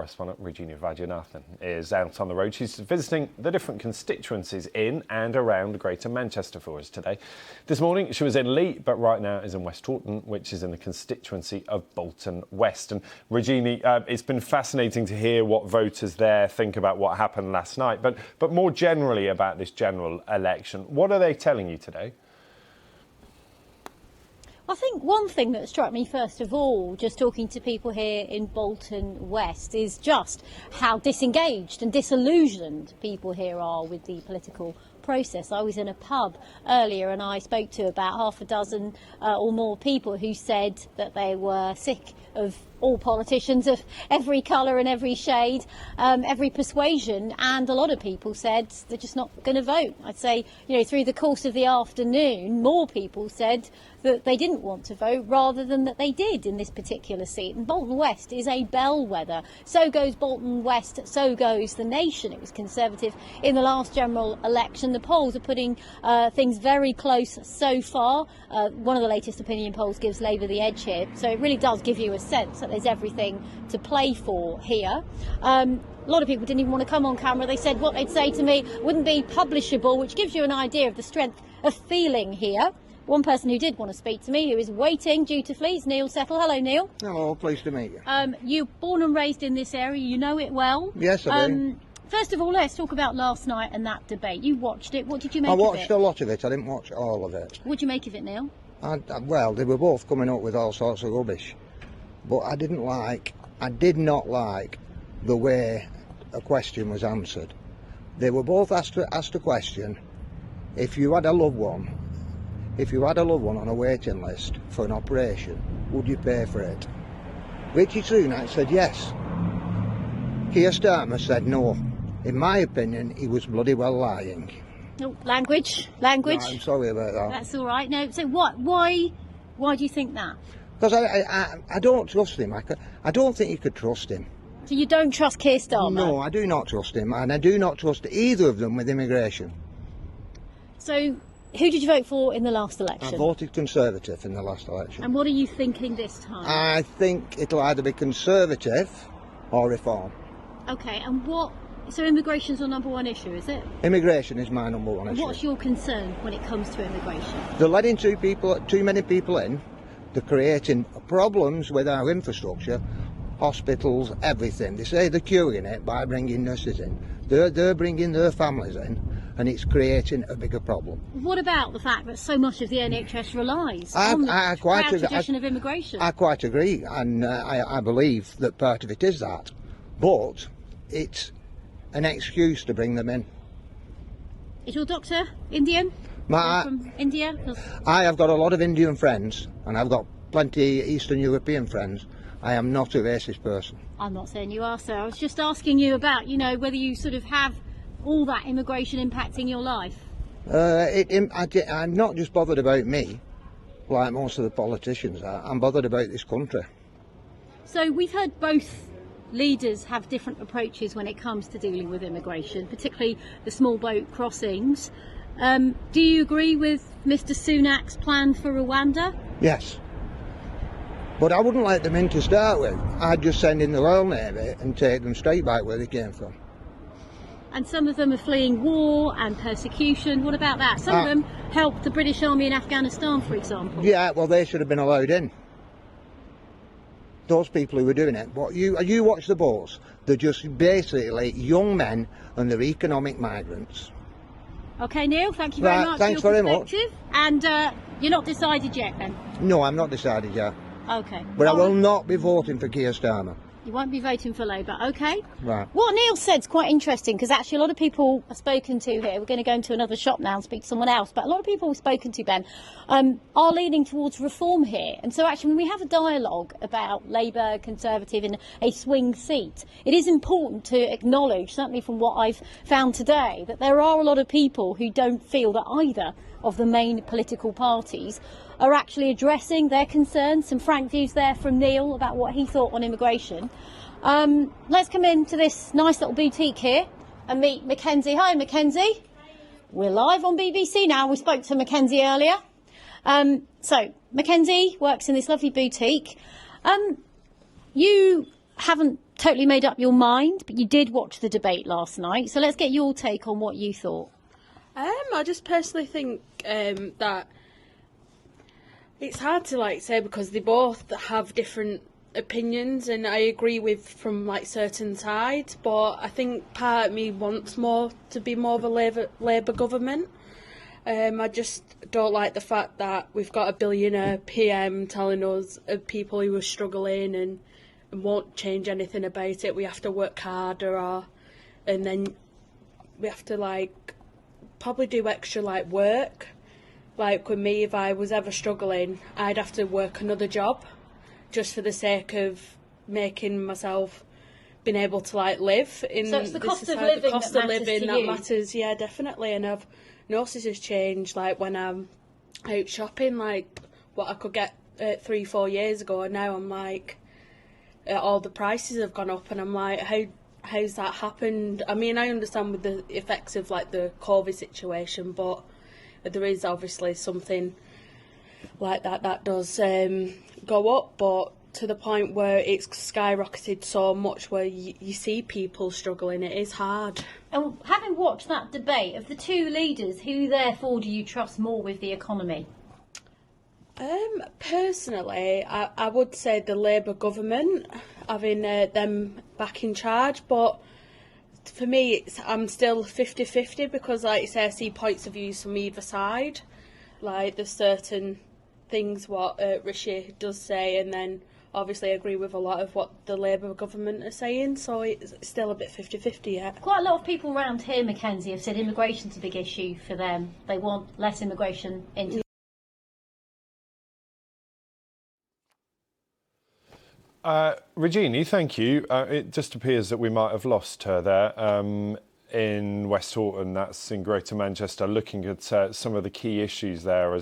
Correspondent Regina Vajanathan is out on the road. She's visiting the different constituencies in and around Greater Manchester for us today. This morning she was in Lee, but right now is in West Taunton, which is in the constituency of Bolton West. And Regina, it's been fascinating to hear what voters there think about what happened last night, but more generally about this general election. What are they telling you today? I think one thing that struck me first of all, just talking to people here in Bolton West, is just how disengaged and disillusioned people here are with the political process. I was in a pub earlier and I spoke to about half a dozen or more people who said that they were sick of all politicians of every colour and every shade, every persuasion, and a lot of people said they're just not going to vote. I'd say, through the course of the afternoon, more people said that they didn't want to vote rather than that they did in this particular seat. And Bolton West is a bellwether. So goes Bolton West, so goes the nation. It was Conservative in the last general election. The polls are putting things very close so far. One of the latest opinion polls gives Labour the edge here. So it really does give you a sense that there's everything to play for here. A lot of people didn't even want to come on camera. They said what they'd say to me wouldn't be publishable, which gives you an idea of the strength of feeling here. One person who did want to speak to me, who is waiting dutifully, is Neil Settle. Hello, Neil. Hello, pleased to meet you. You're born and raised in this area. You know it well. Yes, I do. First of all, let's talk about last night and that debate. You watched it. What did you make of it? I watched a lot of it. I didn't watch all of it. What did you make of it, Neil? Well, they were both coming up with all sorts of rubbish. But I did not like the way a question was answered. They were both asked a question: if you had a loved one on a waiting list for an operation, would you pay for it? Richie Sunak said yes. Keir Starmer said no. In my opinion, he was bloody well lying. Oh, language. No, I'm sorry about that. That's all right. No, so what? Why do you think that? Because I don't trust him. I don't think you could trust him. So you don't trust Keir Starmer? No, I do not trust him, and I do not trust either of them with immigration. So who did you vote for in the last election? I voted Conservative in the last election. And what are you thinking this time? I think it'll either be Conservative or Reform. Okay, and so immigration's your number one issue, is it? Immigration is my number one issue. What's your concern when it comes to immigration? They're letting too many people in. They're creating problems with our infrastructure, hospitals, everything. They say they're curing it by bringing nurses in. They're bringing their families in, and it's creating a bigger problem. What about the fact that so much of the NHS relies on the proud tradition of immigration? I quite agree, and I believe that part of it is that. But it's an excuse to bring them in. Is your doctor Indian? From India? I have got a lot of Indian friends, and I've got plenty Eastern European friends. I am not a racist person. I'm not saying you are, sir. I was just asking you about, whether you sort of have all that immigration impacting your life. I'm not just bothered about me, like most of the politicians are. I'm bothered about this country. So we've heard both leaders have different approaches when it comes to dealing with immigration, particularly the small boat crossings. Do you agree with Mr Sunak's plan for Rwanda? Yes. But I wouldn't let them in to start with. I'd just send in the Royal Navy and take them straight back where they came from. And some of them are fleeing war and persecution. What about that? Some of them helped the British Army in Afghanistan, for example. Yeah, well, they should have been allowed in. Those people who were doing it. But you watch the boats. They're just basically young men and they're economic migrants. OK, Neil, thank you very much thanks for your very perspective. Much. And you're not decided yet, then? No, I'm not decided yet. OK. But I will not be voting for Keir Starmer. You won't be voting for Labour, OK? Right. What Neil said's quite interesting, because actually a lot of people I've spoken to here, we're going to go into another shop now and speak to someone else, but a lot of people we've spoken to, Ben, are leaning towards reform here. And so actually when we have a dialogue about Labour, Conservative in a swing seat, it is important to acknowledge, certainly from what I've found today, that there are a lot of people who don't feel that either of the main political parties are actually addressing their concerns. Some frank views there from Neil about what he thought on immigration. Let's come into this nice little boutique here and meet Mackenzie. Hi, Mackenzie. We're live on BBC now. We spoke to Mackenzie earlier. So Mackenzie works in this lovely boutique. You haven't totally made up your mind, but you did watch the debate last night. So let's get your take on what you thought. I just personally think that it's hard to say, because they both have different opinions, and I agree with from certain sides, but I think part of me wants to be more of a Labour government. I just don't like the fact that we've got a billionaire PM telling us of people who are struggling and won't change anything about it. We have to work harder, and then we have to probably do extra work. Like with me, if I was ever struggling, I'd have to work another job just for the sake of making myself being able to live in. So it's the cost of society. living The cost that of matters living to that you. matters, yeah, definitely. And I've noticed it's changed. When I'm out shopping, what I could get 3-4 years ago, and now I'm all the prices have gone up, and I'm how's that happened? I mean, I understand with the effects of the COVID situation, but there is obviously something like that does go up, but to the point where it's skyrocketed so much where you see people struggling. It is hard. And having watched that debate, of the two leaders, who therefore do you trust more with the economy? Personally, I would say the Labour government, having them back in charge, but for me, I'm still 50-50, because, I see points of view from either side. There's certain things what Rishi does say, and then obviously I agree with a lot of what the Labour government are saying, so it's still a bit 50-50 yet. Quite a lot of people around here, Mackenzie, have said immigration's a big issue for them. They want less immigration into. Regina, thank you. It just appears that we might have lost her there in West Horton. That's in Greater Manchester, looking at some of the key issues there.